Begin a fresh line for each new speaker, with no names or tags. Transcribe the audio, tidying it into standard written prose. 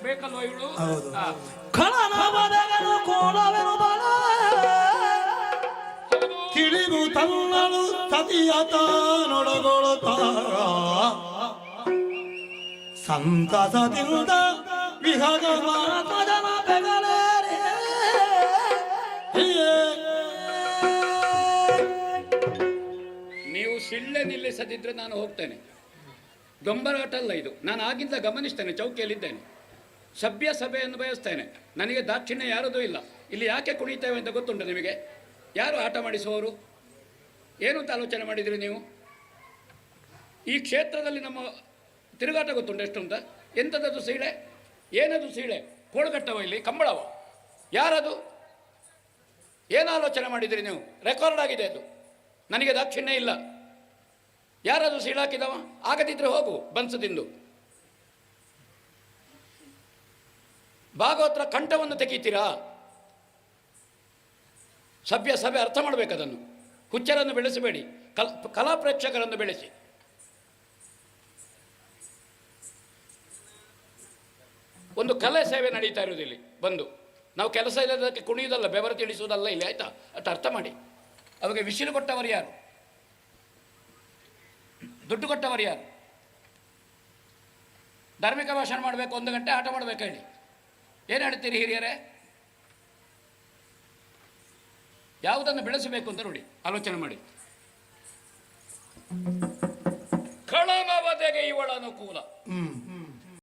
ಬೇಕಲ್ವ ಇವಳು?
ಹೌದು. ಖಳನವದಗನು ಕೋಲವೆನು ಬಲ ತಿಳಿದು ತನ್ನಳು ಸತಿಯತ ನೊಡಗೊಳುತ್ತ ಸಂತಸದಿಂದ ವಿಹಗ ಮಾತಜನ ಬೆಗಲೇರೆ.
ನೀವು ಸಿಳ್ಳೆ ನಿಲ್ಲಿಸದಿದ್ರೆ ನಾನು ಹೋಗ್ತೇನೆ. ದೊಂಬರಾಟ ಅಲ್ಲ ಇದು. ನಾನು ಆಗಿಂದ ಗಮನಿಸ್ತೇನೆ, ಚೌಕಿಯಲ್ಲಿದ್ದೇನೆ. ಸಭ್ಯ ಸಭೆಯನ್ನು ಬಯಸ್ತೇನೆ. ನನಗೆ ದಾಕ್ಷಿಣ್ಯ ಯಾರದೂ ಇಲ್ಲ. ಇಲ್ಲಿ ಯಾಕೆ ಕುಣಿತೇವೆ ಅಂತ ಗೊತ್ತುಂಟು ನಿಮಗೆ? ಯಾರು ಆಟ ಮಾಡಿಸುವವರು? ಏನು ಅಂತ ಆಲೋಚನೆ ಮಾಡಿದ್ರಿ ನೀವು? ಈ ಕ್ಷೇತ್ರದಲ್ಲಿ ನಮ್ಮ ತಿರುಗಾಟ ಗೊತ್ತುಂಟು ಎಷ್ಟು ಅಂತ? ಎಂಥದ್ದು ಸೀಳೆ? ಏನದು ಸೀಳೆ? ಕೋಳುಗಟ್ಟವ ಇಲ್ಲಿ ಕಂಬಳವ? ಯಾರದು? ಏನು ಆಲೋಚನೆ ಮಾಡಿದಿರಿ ನೀವು? ರೆಕಾರ್ಡ್ ಆಗಿದೆ ಅದು. ನನಗೆ ದಾಕ್ಷಿಣ್ಯ ಇಲ್ಲ. ಯಾರದು ಸೀಳಾಕಿದವ? ಆಗದಿದ್ರೆ ಹೋಗು ಬನ್ಸು ತಿಂದು. ಭಾಗವತರ ಕಂಠವನ್ನು ತೆಗೀತೀರಾ? ಸಭ್ಯ ಸಭೆ ಅರ್ಥ ಮಾಡಬೇಕದನ್ನು. ಹುಚ್ಚರನ್ನು ಬೆಳೆಸಬೇಡಿ, ಕಲಾ ಪ್ರೇಕ್ಷಕರನ್ನು ಬೆಳೆಸಿ. ಒಂದು ಕಲೆ ಸೇವೆ ನಡೀತಾ ಇರುವುದಿಲ್ಲಿ ಬಂದು. ನಾವು ಕೆಲಸ ಇಲ್ಲದಕ್ಕೆ ಕುಣಿಯುವುದಲ್ಲ, ಬೆವರು ತಿಳಿಸುವುದಲ್ಲ ಇಲ್ಲಿ, ಆಯಿತಾ? ಅಷ್ಟು ಅರ್ಥ ಮಾಡಿ. ಅವಾಗ ವಿಸಿಲು ಕೊಟ್ಟವರು ಯಾರು? ದುಡ್ಡು ಕೊಟ್ಟವರು ಯಾರು? ಧಾರ್ಮಿಕ ಭಾಷಣ ಮಾಡಬೇಕು, 1 ಗಂಟೆ ಆಟ ಮಾಡಬೇಕು ಹೇಳಿ. ಏನು ಹೇಳ್ತೀರಿ ಹಿರಿಯರೇ? ಯಾವುದನ್ನು ಬೆಳೆಸಬೇಕು ಅಂತ ನೋಡಿ, ಆಲೋಚನೆ ಮಾಡಿ. ಖಳನವದೆಗೆ ಇವಳ ಅನುಕೂಲ.